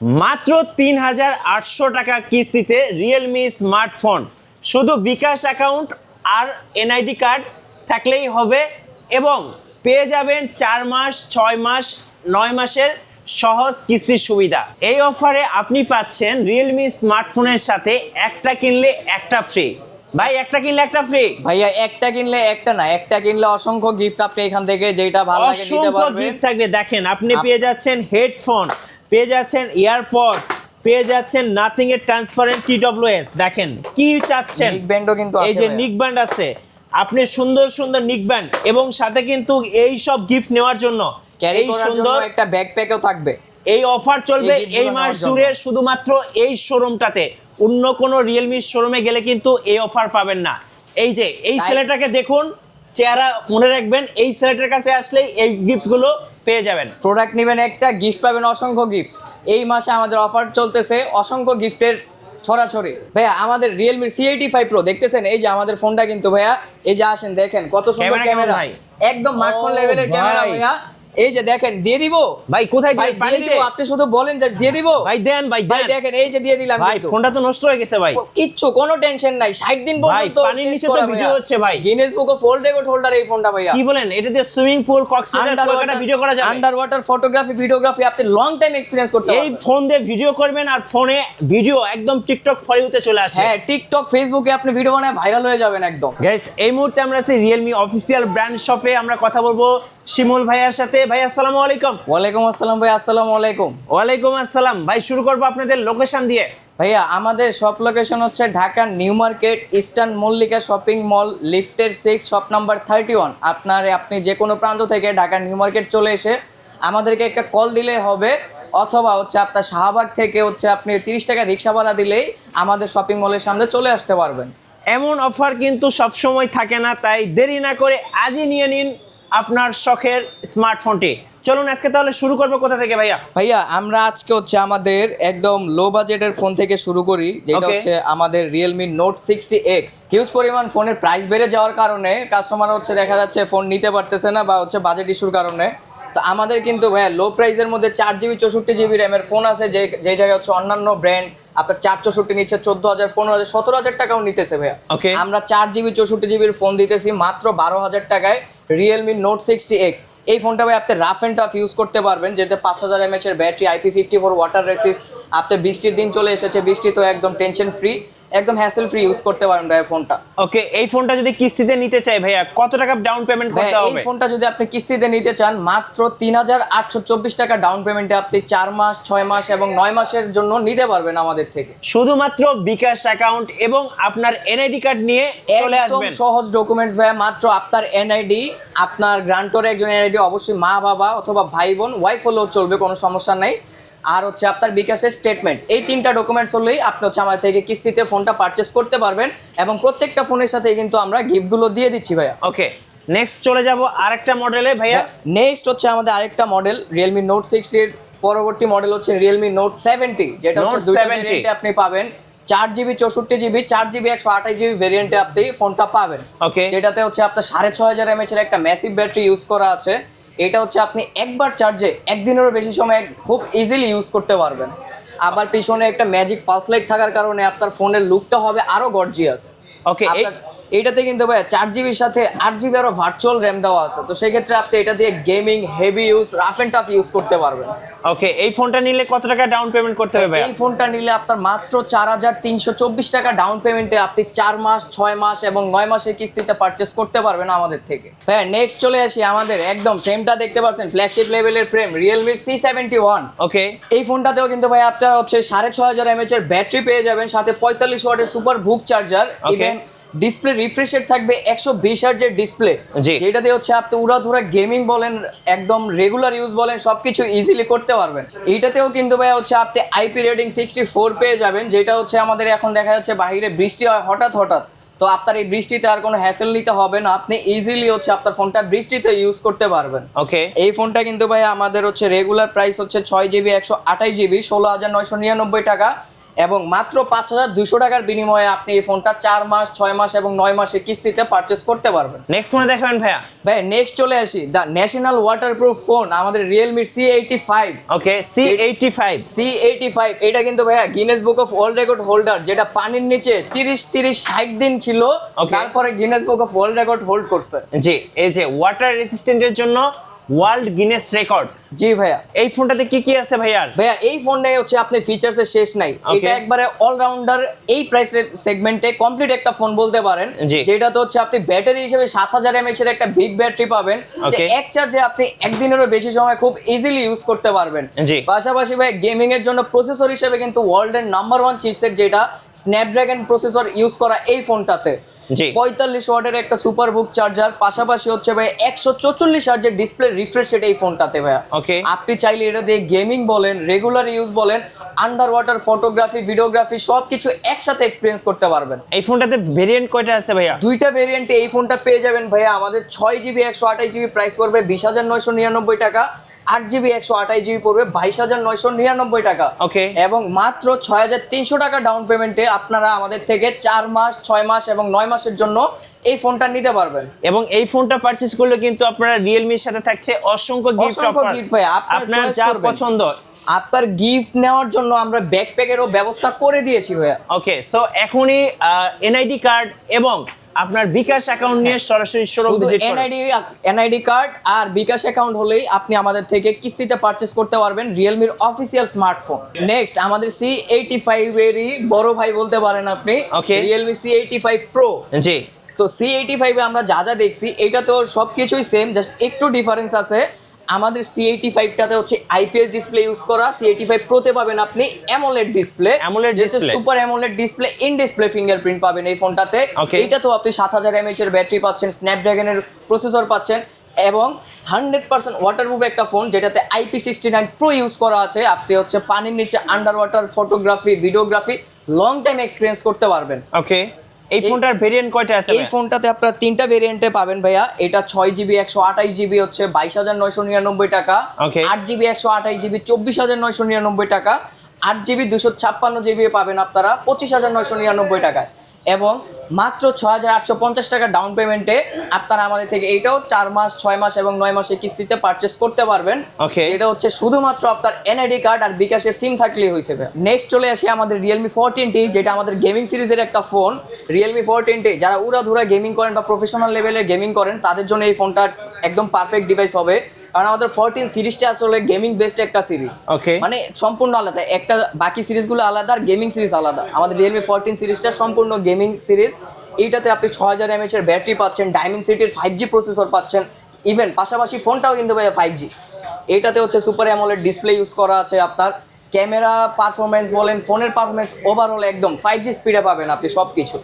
মাত্র ৩,৮০০ টাকা কিস্তিতে রিয়েলমি স্মার্টফোন। শুধু বিকাশ অ্যাকাউন্ট আর এনআইডি কার্ড থাকলেই হবে এবং পেয়ে যাবেন ৪ মাস, ৬ মাস, ৯ মাসের সহজ কিস্তির সুবিধা। এই অফারে আপনি পাচ্ছেন রিয়েলমি স্মার্টফোনের সাথে একটা কিনলে একটা ফ্রি। ভাই একটা কিনলে একটা ফ্রি? ভাইয়া একটা কিনলে একটা না, একটা কিনলে অসংখ্য গিফট আপনি এখান থেকে যেটা ভালো লাগে নিতে পারবেন। অসংখ্য গিফট থাকবে। দেখেন, আপনি পেয়ে যাচ্ছেন হেডফোন, পেয়ে যাচ্ছেন ইয়ারপডস, পেয়ে যাচ্ছেন নাথিং এর ট্রান্সপারেন্ট TWS। দেখেন কি চাচ্ছেন, নিক ব্যান্ডও কিন্তু আছে, এই যে নিক ব্যান্ড আছে, আপনি সুন্দর সুন্দর নিক ব্যান্ড এবং সাথে কিন্তু এই সব গিফট নেওয়ার জন্য ক্যারি এই করার জন্য সুন্দর একটা ব্যাকপ্যাকও থাকবে। এই অফার চলবে এই এই মাস জুড়ে শুধুমাত্র এই শোরুমটাতে। অন্য কোনো রিয়েলমি শোরুমে গেলে কিন্তু এই অফার পাবেন না। এই যে এই ছেলেটাকে দেখুন, চেহারা মনে রাখবেন, এই ছেলেটার কাছে আসলেই এই গিফটগুলো পেয়ে যাবেন। প্রোডাক্ট নেবেন একটা, গিফট পাবেন অসংখ্য গিফট। এই মাসে আমাদের অফার চলতেছে অসংখ্য গিফটের ছড়াছড়ি। ভাইয়া আমাদের রিয়েলমি C85 Pro দেখতেছেন, এই যে আমাদের ফোনটা কিন্তু ভাইয়া, এই যে আসেন দেখেন কত সুন্দর ক্যামেরা, একদম মাখন লেভেলের ক্যামেরা ভাইয়া। এই যে দেখেন, দিয়ে দিব ভাই। কোথায় ভাই? দিয়ে দিব, আপনি শুধু বলেন যে দিয়ে দিব ভাই। দেন ভাই, ভাই। দেখেন এই যে দিয়ে দিলাম। ভাই ফোনটা তো নষ্ট হয়ে গেছে ভাই। কিচ্ছু, কোনো টেনশন নাই, 60 দিন পর্যন্ত পানির নিচে তো ভিডিও হচ্ছে ভাই। Guinness book of world record holder এই ফোনটা ভাইয়া। কি বলেন? এটা দিয়ে swimming pool, Cox's Bazar, Kolkata video করা যাবে। আন্ডার ওয়াটার ফটোগ্রাফি, ভিডিওগ্রাফি আপনি লং টাইম এক্সপেরিয়েন্স করতে পারবেন। এই ফোন দিয়ে ভিডিও করবেন আর ফোনে ভিডিও একদম টিকটক ফলোতে চলে আসবে। হ্যাঁ, টিকটক ফেসবুকে আপনি ভিডিও বানায় ভাইরাল হয়ে যাবেন একদম। গাইস, এই মুহূর্তে আমরা আছি রিয়েলমি অফিসিয়াল ব্র্যান্ড শপে। আমরা কথা বলবো শিমুল ভাইয়ার সাথে। ভাই আসসালামু আলাইকুম। ওয়ালাইকুম আসসালাম ভাই। আসসালামু আলাইকুম। ওয়ালাইকুম আসসালাম। ভাই শুরু করবো আপনাদের লোকেশন দিয়ে। ভাইয়া আমাদের শপ লোকেশন হচ্ছে Dhaka new market, eastern Mallika shopping mall, লিফটের 6, শপ নাম্বার 31। আপনি যে কোনো প্রান্ত থেকে ঢাকা নিউ মার্কেট চলে এসে আমাদেরকে একটা কল দিলে হবে, অথবা হচ্ছে আপনার শাহবাগ থেকে হচ্ছে আপনি 30 টাকা রিক্সা ভাড়া দিলেই আমাদের শপিং মলের সামনে চলে আসতে পারবেন। এমন অফার কিন্তু সব সময় থাকে না, তাই দেরি না করে আজই নিয়ে নিন আপনার শখের স্মার্টফোনটি। চলুন আজকে তাহলে শুরু করবো কোথা থেকে ভাইয়া? ভাইয়া আমরা আজকে হচ্ছে আমাদের একদম লো বাজেটের ফোন থেকে শুরু করি, যেটা হচ্ছে আমাদের রিয়েলমি নোট 60X। হিউজ পরিমাণ ফোনের প্রাইস বেড়ে যাওয়ার কারণে কাস্টমার হচ্ছে দেখা যাচ্ছে ফোন নিতে পারতেছে না, বা হচ্ছে বাজেট ইস্যুর কারণে। তো আমাদের কিন্তু ভাইয়া লো প্রাইসের মধ্যে 4GB 64GB র্যামের ফোন আছে, যে জায়গায় হচ্ছে অন্যান্য ব্র্যান্ড আপনার 464 নিচ্ছে 14,000, 15,000, 17,000 টাকাও নিতেছে ভাইয়া। আমরা 4GB 64GBর ফোন দিতেছি মাত্র 12,000 টাকায়, রিয়েলমি নোট 60X। এই ফোনটা ভাই আপনি রাফ অ্যান্ড টাফ ইউজ করতে পারবেন, যেটা 5000 mAh এর ব্যাটারি, IP54 ওয়াটার রেসিস্ট। আপনি বৃষ্টির দিন চলে এসেছে, বৃষ্টি তো একদম টেনশন ফ্রি, একদম হ্যাসেল ফ্রি ইউজ করতে পারেন ভাই ফোনটা। ওকে, এই ফোনটা যদি কিস্তিতে নিতে চাই ভাইয়া, কত টাকা ডাউন পেমেন্ট করতে হবে? এই ফোনটা যদি আপনি কিস্তিতে নিতে চান, মাত্র 3,824 টাকা ডাউন পেমেন্টে আপনি 4 মাস, 6 মাস এবং 9 মাসের জন্য নিতে পারবেন আমাদের থেকে। শুধুমাত্র বিকাশ অ্যাকাউন্ট এবং আপনার এনআইডি কার্ড নিয়ে চলে আসবেন। সহজ ডকুমেন্টস ভাইয়া, মাত্র আপনার এনআইডি, আপনার গ্রান্টরে একজন এনআইডি, অবশ্যই মা বাবা অথবা ভাই বোন, ওয়াইফ হলেও চলবে, কোনো সমস্যা নেই। আর হচ্ছে আপনার বিকাশের স্টেটমেন্ট, এই 3টা ডকুমেন্টস হলেই আপনি হচ্ছে আমাদের থেকে কিস্তিতে ফোনটা পারচেস করতে পারবেন, এবং প্রত্যেকটা ফোনের সাথে কিন্তু আমরা গিফটগুলো দিয়ে দিচ্ছি ভাইয়া। ওকে, নেক্সট চলে যাব আরেকটা মডেলে ভাইয়া। নেক্সট হচ্ছে আমাদের আরেকটা মডেল, রিয়েলমি নোট 60 এর পরবর্তী মডেল হচ্ছে রিয়েলমি নোট 70, যেটা হচ্ছে দুইটা ভেরিয়েন্টে আপনি পাবেন। 4GB 64GB, 4GB 128GB ভেরিয়েন্টে আপনি ফোনটা পাবেন। যেটাতে হচ্ছে আপনার 6500 mAh এর একটা ম্যাসিভ ব্যাটারি ইউজ করা আছে। এটা হচ্ছে আপনি একবার চার্জে একদিনেরও বেশি সময় খুব ইজিলি ইউজ করতে পারবেন। আবার পিছনে একটা ম্যাজিক পালস লাইট থাকার কারণে আপনার ফোনের লুকটা হবে আরো গর্জিয়াস। ওকে, এইটাতে কিন্তু ভাই 4GBর সাথে 8GB আরো ভার্চুয়াল র্যাম দেওয়া আছে, তো সেই ক্ষেত্রে আপনি এটা দিয়ে gaming, heavy use, rough and tough use করতে পারবেন। ওকে, এই ফোনটা নিলে কত টাকা ডাউন পেমেন্ট করতে হবে ভাই? এই ফোনটা নিলে আপনার মাত্র 4,324 টাকা ডাউন পেমেন্টে আপনি 4 মাস, 6 মাস এবং 9 মাসের কিস্তিতে পারচেস করতে পারবেন আমাদের থেকে। হ্যাঁ, নেক্সট চলে আসি আমাদের একদম ফ্রেমটা দেখতে পাচ্ছেন, ফ্ল্যাগশিপ লেভেলের ফ্রেম, রিয়েলমি C71। ওকে, এই ফোনটাতেও কিন্তু ভাই আপনারা হচ্ছে 6500 mAh এর ব্যাটারি পেয়ে যাবেন, সাথে 45 ওয়াটের সুপার বুক charger. Even display refresh rate থাকবে 120 হার্জের ডিসপ্লে, যেটাতে হচ্ছে আপনি উড়াধুরা গেমিং বলেন, একদম রেগুলার ইউজ বলেন, সবকিছু ইজিলি করতে পারবেন। এইটাতেও কিন্তু ভাই হচ্ছে আপনি IP রেটিং 64 পেয়ে যাবেন, যেটা হচ্ছে আমাদের এখন দেখা যাচ্ছে বাইরে বৃষ্টি হয় হঠাৎ, তো আপনার এই বৃষ্টিতে আর কোনো হ্যাসেল নিতে হবে না, আপনি ইজিলি হচ্ছে আপনার ফোনটা বৃষ্টিতে ইউজ করতে পারবেন। ওকে, এই ফোনটা কিন্তু ভাই আমাদের হচ্ছে রেগুলার প্রাইস হচ্ছে 6GB 128GB 16,999 টাকা। এবং মাত্র 5200 টাকার বিনিময়ে আপনি এই ফোনটা 4 মাস 6 মাস এবং 9 মাসের কিস্তিতে পারচেস করতে পারবেন। নেক্সট ফোনে দেখাবেন ভাইয়া। ভাই নেক্সট চলে আসি দ্য ন্যাশনাল ওয়াটারপ্রুফ ফোন আমাদের Realme C85। ওকে, C85। C85 এটা কিন্তু ভাইয়া Guinness book of world record holder, যেটা পানির নিচে 30-60 দিন ছিল, তারপরে Guinness book of world record hold করছে। জি, এই যে ওয়াটার রেসিস্ট্যান্টের জন্য ওয়ার্ল্ড গিনেস রেকর্ড। জি ভাইয়া। এই ফোনটাতে কি কি আছে ভাইয়া? ভাইয়া এই ফোনে হচ্ছে আপনি ফিচারসের শেষ নাই, এটা একবারে অলরাউন্ডার এই প্রাইস সেগমেন্টে কমপ্লিট একটা ফোন বলতে পারেন, যেটা তো হচ্ছে আপনি ব্যাটারি হিসেবে 7000 mAh এর একটা বিগ ব্যাটারি পাবেন, যে এক চার্জে আপনি একদিনেরও বেশি সময় খুব ইজিলি ইউজ করতে পারবেন। পাশাপাশি ভাই গেমিং এর জন্য প্রসেসর হিসেবে কিন্তু ওয়ার্ল্ডের নাম্বার 1 চিপসেট যেটা স্ন্যাপড্রাগন প্রসেসর ইউজ করা এই ফোনটাতে। 45 ওয়াটের একটা সুপার বুক চার্জার, পাশাপাশি হচ্ছে ভাই 144 হার্জের ডিসপ্লে রিফ্রেশ রেট এই ফোনটাতে ভাইয়া। আপনি চাইলে এটা দিয়ে গেমিং বলেন, রেগুলার ইউজ বলেন, আন্ডার ওয়াটার ফটোগ্রাফি, ভিডিওগ্রাফি সবকিছু একসাথে এক্সপেরিয়েন্স করতে পারবেন। এই ফোনটাতে ভেরিয়েন্ট কয়টা আছে ভাইয়া? দুইটা ভেরিয়েন্টে এই ফোনটা পেয়ে যাবেন ভাইয়া। আমাদের 6GB 128GB প্রাইস পড়বে 20,999 টাকা, 8GB 128GB পড়বে 22,999 টাকা। এবং মাত্র 6,300 টাকা ডাউন পেমেন্টে আপনারা আমাদের থেকে 4 মাস 6 মাস এবং 9 মাসের জন্য এই ফোনটা নিতে পারবেন। এবং এই ফোনটা পারচেজ করলে কিন্তু আপনারা রিয়েলমির সাথে থাকছে অসংখ্য গিফট অফার। আপনার যা পছন্দ আপনার গিফট নেওয়ার জন্য আমরা ব্যাকপ্যাকেরও ব্যবস্থা করে দিয়েছি ভাইয়া। ওকে, সো এখনই এনআইডি কার্ড এবং আপনার বিকাশ অ্যাকাউন্ট নিয়ে সরাসরি শোরুম ভিজিট করুন। এনআইডি কার্ড আর বিকাশ অ্যাকাউন্ট হলেই আপনি আমাদের থেকে কিস্তিতে পারচেজ করতে পারবেন রিয়েলমির অফিসিয়াল স্মার্টফোন। নেক্সট আমাদের C85 এরই বড় ভাই বলতে পারেন আপনি, রিয়েলমি C85 Pro। জি, তো C85 এ আমরা যা যা দেখছি এটা তো সবকিছুই সেম, জাস্ট একটু ডিফারেন্স আছে। আমাদের C85 টাতে হচ্ছে IPS ডিসপ্লে ইউজ করা, C85 Pro তে পাবেন আপনি AMOLED display, super AMOLED display, in display fingerprint পাবেন এই ফোনটাতে। এইটাতেও আপনি 7000 mAh এর ব্যাটারি পাচ্ছেন, স্ন্যাপড্রাগনের প্রসেসর পাচ্ছেন এবং 100% ওয়াটারপ্রুফ একটা ফোন, যেটাতে IP69 Pro ইউজ করা আছে। আপনি হচ্ছে পানির নিচে under water photography, videography long time experience করতে পারবেন। এই ফোনটার ভেরিয়েন্ট কয়টা আছে? এই ফোনটাতে আপনারা 3টা ভেরিয়েন্টে পাবেন ভাইয়া। এটা 6GB 128GB হচ্ছে 22,999 টাকা, 8GB 128GB 24,999 টাকা, 8GB 256GB পাবেন আপনারা 25,999 টাকায়। এবং মাত্র 6,850 টাকা ডাউন পেমেন্টে আপনারা আমাদের থেকে এইটাও 4 মাস 6 মাস এবং 9 মাসের কিস্তিতে পারচেস করতে পারবেন। এটা হচ্ছে শুধুমাত্র আপনার এনআইডি কার্ড আর বিকাশের সিম থাকলেই হয়েছে। নেক্সট চলে আসি আমাদের Realme 14T, যেটা আমাদের গেমিং সিরিজের একটা ফোন। Realme 14T যারা উড়াধুরা গেমিং করেন বা প্রফেশনাল লেভেলের গেমিং করেন তাদের জন্য এই ফোনটা একদম পারফেক্ট ডিভাইস হবে, কারণ আমাদের 14 সিরিজটা আসলে গেমিং বেসড একটা সিরিজ। মানে সম্পূর্ণ আলাদা, একটা বাকি সিরিজগুলো আলাদা আর গেমিং সিরিজ আলাদা। আমাদের Realme 14 সিরিজটা সম্পূর্ণ গেমিং সিরিজ। এইটাতে আপনি 6000 mAh এর ব্যাটারি পাচ্ছেন, Dimensity 5G প্রসেসর পাচ্ছেন, ইভেন পাশাপাশি ফোনটাও কিন্তু ভাই 5G। এইটাতে হচ্ছে সুপার AMOLED ডিসপ্লে ইউজ করা আছে। আপনার ক্যামেরা পারফরমেন্স বলেন, ফোনের পারফরমেন্স ওভারঅল একদম 5G স্পিডে পাবেন আপনি সবকিছু।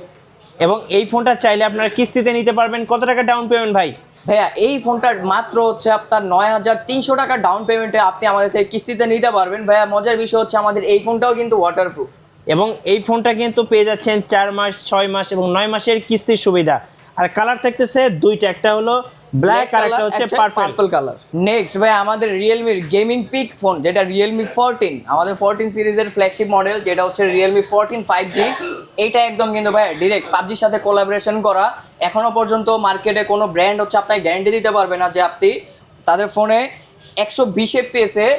এবং এই ফোনটা চাইলে আপনারা কিস্তিতে নিতে পারবেন। কত টাকা ডাউন পেমেন্ট ভাই? ভাইয়া এই ফোনটার মাত্র হচ্ছে আপনার 9,300 টাকা ডাউন পেমেন্টে আপনি আমাদের থেকে কিস্তিতে নিতে পারবেন। ভাইয়া মজার বিষয় হচ্ছে আমাদের এই ফোনটাও কিন্তু ওয়াটারপ্রুফ, এবং এই ফোনটা কিন্তু পেয়ে যাচ্ছেন 4 মাস 6 মাস এবং 9 মাসের কিস্তির সুবিধা। আর কালার থাকতেছে দুইটা, একটা হলো ব্ল্যাক আর একটা হচ্ছে পার্পল কালার। নেক্সট ভাই আমাদের Realme গেমিং পিক ফোন, যেটা Realme 14, আমাদের 14 সিরিজের ফ্ল্যাগশিপ মডেল, যেটা হচ্ছে Realme 14 5G। এটা একদম কিন্তু ভাই ডিরেক্ট পাবজির সাথে কোলাবোরেশন করা। এখনো পর্যন্ত মার্কেটে কোনো ব্র্যান্ড হচ্ছে আপনাকে গ্যারান্টি দিতে পারবে না যে আপনি তাদের ফোনে 120 FPS এ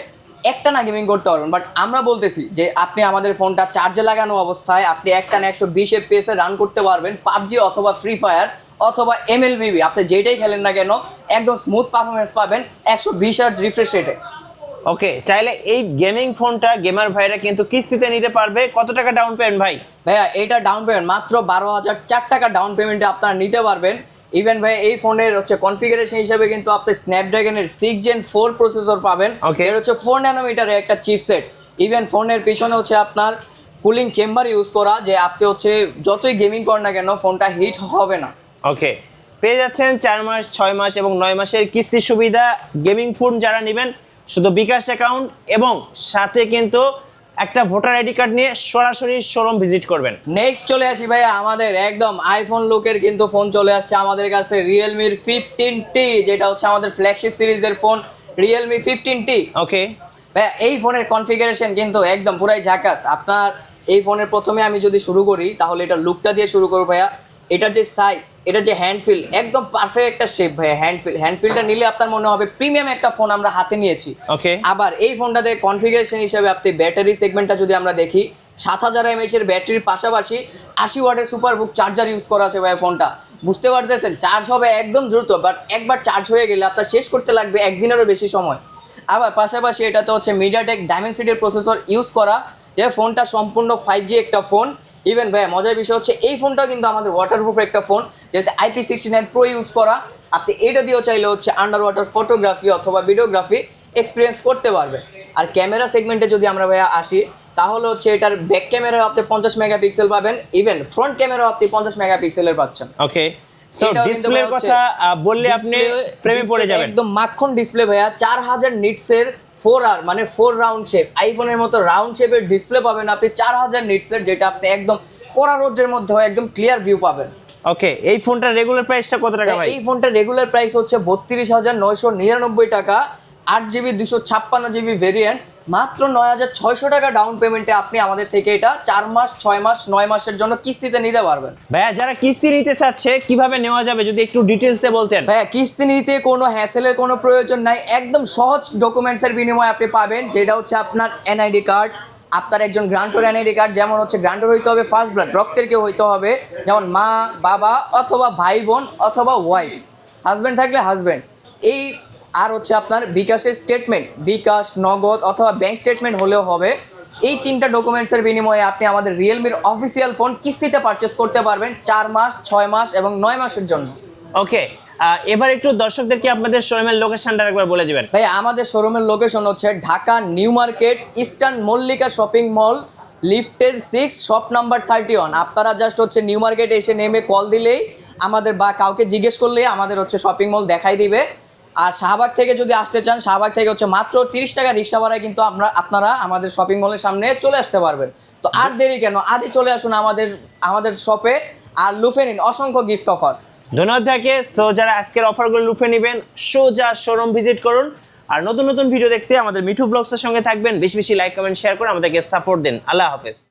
একটা না গেমিং করতে পারবেন, বাট আমরা বলতেছি যে আপনি আমাদের ফোনটা চার্জে লাগানো অবস্থায় আপনি একটা না 120 FPS এ রান করতে পারবেন পাবজি অথবা ফ্রি ফায়ার অথবা MLBB, আপনি যেটাই খেলেন না কেন একদম স্মুথ পারফরমেন্স পাবেন 120 হার্জ রিফ্রেশ রেটে। ওকে, চাইলে এই গেমিং ফোনটা গেমার ভাইরা কিন্তু কিস্তিতে নিতে পারবে। কত টাকা ডাউন পেমেন্ট ভাই? ভাইয়া এইটা ডাউন পেমেন্ট মাত্র 12,004 টাকা ডাউন পেমেন্টে আপনারা নিতে পারবেন। ইভেন ভাই এই ফোনের হচ্ছে কনফিগারেশন হিসেবে কিন্তু আপনি স্ন্যাপড্রাগনের 6 Gen 4 প্রসেসর পাবেন। এর হচ্ছে 4 ন্যানোমিটারের একটা চিপসেট। ইভেন ফোনের পিছনে হচ্ছে আপনার কুলিং চেম্বার ইউজ করা, যে আপনি হচ্ছে যতই গেমিং করেন না কেন ফোনটা হিট হবে না। ওকে, পেয়ে যাচ্ছেন 4 মাস 6 মাস এবং 9 মাসের কিস্তির সুবিধা। গেমিং ফোন যারা নেবেন শুধু বিকাশ অ্যাকাউন্ট এবং সাথে কিন্তু একটা ভোটার আইডি কার্ড নিয়ে সরাসরি শোরুম ভিজিট করবেন। নেক্সট চলে আসি ভাই আমাদের একদম আইফোন লুকের কিন্তু ফোন চলে আসছে আমাদের কাছে Realme 15T, যেটা হচ্ছে আমাদের ফ্ল্যাগশিপ সিরিজের ফোন Realme 15T। ওকে, ভাই এই ফোনের কনফিগারেশন কিন্তু একদম পুরাই ঝাকাস। আপনার এই ফোনের প্রথমে আমি যদি শুরু করি তাহলে এটা লুকটা দিয়ে শুরু করবো ভাইয়া। এটার যে সাইজ, এটার যে হ্যান্ডফিল, একদম পারফেক্ট একটা শেপ ভাইয়া। হ্যান্ডফিলটা নিলে আপনার মনে হবে প্রিমিয়াম একটা ফোন আমরা হাতে নিয়েছি। ওকে, আবার এই ফোনটাতে কনফিগারেশন হিসেবে আপনি ব্যাটারি সেগমেন্টটা যদি আমরা দেখি, 7000 mAh এর ব্যাটারির পাশাপাশি 80 ওয়াটের সুপারবুক চার্জার ইউজ করা আছে ভাই ফোনটা। বুঝতে পারতেছেন, চার্জ হবে একদম দ্রুত, বাট একবার চার্জ হয়ে গেলে আপনার শেষ করতে লাগবে একদিনেরও বেশি সময়। আবার পাশাপাশি এটাতে হচ্ছে মিডিয়াটেক ডায়মেনসিটির প্রসেসর ইউজ করা, যে ফোনটা সম্পূর্ণ 5G একটা ফোন। ইভেন ভাই মজার বিষয় হচ্ছে এই ফোনটাও কিন্তু আমাদের ওয়াটারপ্রুফ একটা ফোন, যেটাতে IP69 Pro ইউজ করা। আপনি এটা দিয়েও চাইলে হচ্ছে আন্ডার ওয়াটার ফটোগ্রাফি অথবা ভিডিওগ্রাফি এক্সপিরিয়েন্স করতে পারবে। আর ক্যামেরা সেগমেন্টে যদি আমরা ভাইয়া আসি, তাহলে হচ্ছে এটার ব্যাক ক্যামেরাও আপনি 50 মেগাপিক্সেল পাবেন, ইভেন ফ্রন্ট ক্যামেরাও আপনি 50 মেগাপিক্সেলের পাচ্ছেন। ওকে, সো এটাও কিন্তু ডিসপ্লের ভাই হচ্ছে কথা বললে আপনি প্রেমে পড়ে যাবেন। একদম মাখন ডিসপ্লে ভাইয়া, 4000 নিটসের 4R মানে 4 রাউন্ড শেপ, আইফোনের মতো রাউন্ড শেপের ডিসপ্লে পাবেন আপনি 4000 নিটসের, যেটা আপনি একদম কড়া রোদের মধ্যে একদম ক্লিয়ার ভিউ পাবেন। ওকে, এই ফোনটার রেগুলার প্রাইসটা কত টাকা ভাই? এই ফোনটার রেগুলার প্রাইস হচ্ছে 32,999 টাকা। 8GB 256GB ভেরিয়েন্ট, মাত্র 9600 টাকা ডাউন পেমেন্টে আপনি আমাদের থেকে এটা 4 মাস 6 মাস 9 মাসের জন্য কিস্তিতে নিতে পারবেন। ভাইয়া যারা কিস্তি নিতে চাচ্ছে কিভাবে নেওয়া যাবে যদি একটু ডিটেইলসে বলতেন। ভাইয়া কিস্তি নিতে কোনো হ্যাসেলের কোনো প্রয়োজন নাই, একদম সহজ ডকুমেন্টসের বিনিময়ে আপনি পাবেন, যেটা হচ্ছে আপনার এনআইডি কার্ড, আপনার একজন গ্রান্টর এনআইডি কার্ড, যেমন হচ্ছে গ্রান্টর হইতে হবে ফার্স্ট ব্লাড, রক্তের কেউ হইতে হবে, যেমন মা বাবা অথবা ভাই বোন অথবা ওয়াইফ, হাজব্যান্ড থাকলে হাজব্যান্ড। এই আর হচ্ছে আপনার বিকাশের স্টেটমেন্ট, বিকাশ, নগদ অথবা ব্যাংক স্টেটমেন্ট হলেও হবে। এই 3টা ডকুমেন্টসের বিনিময়ে আপনি আমাদের রিয়েলমির অফিসিয়াল ফোন কিস্তিতে পারচেস করতে পারবেন 4 মাস 6 মাস এবং 9 মাসের জন্য। ওকে, এবার একটু দর্শকদেরকে আপনাদের শোরুমের লোকেশনটা একবার বলে দিবেন। ভাই আমাদের শোরুমের লোকেশন হচ্ছে Dhaka new market, eastern Mallika shopping mall, লিফটের 6, শপ নাম্বার 31। আপনারা জাস্ট হচ্ছে নিউ মার্কেটে এসে নেমে কল দিলেই আমাদের বা কাউকে জিজ্ঞেস করলেই আমাদের হচ্ছে শপিং মল দেখাই দিবে। আর শাহবাগ থেকে যদি আসতে চান, শাহবাগ থেকে হচ্ছে মাত্র 30 টাকা রিক্সা ভাড়ায় কিন্তু আপনারা আমাদের শপিং মলের সামনে চলে আসতে পারবেন। তো আর দেরি কেন, আজই চলে আসুন আমাদের শপে আর লুফে নিন অসংখ্য গিফট অফার। ধন্যবাদ থাকে। সো যারা আজকের অফারগুলো লুফে নেবেন, সোজা শোরুম ভিজিট করুন। আর নতুন নতুন ভিডিও দেখতে আমাদের মিঠু ব্লগসের সঙ্গে থাকবেন। বেশি বেশি লাইক কমেন্ট শেয়ার করে আমাদেরকে সাপোর্ট দিন। আল্লাহ হাফেজ।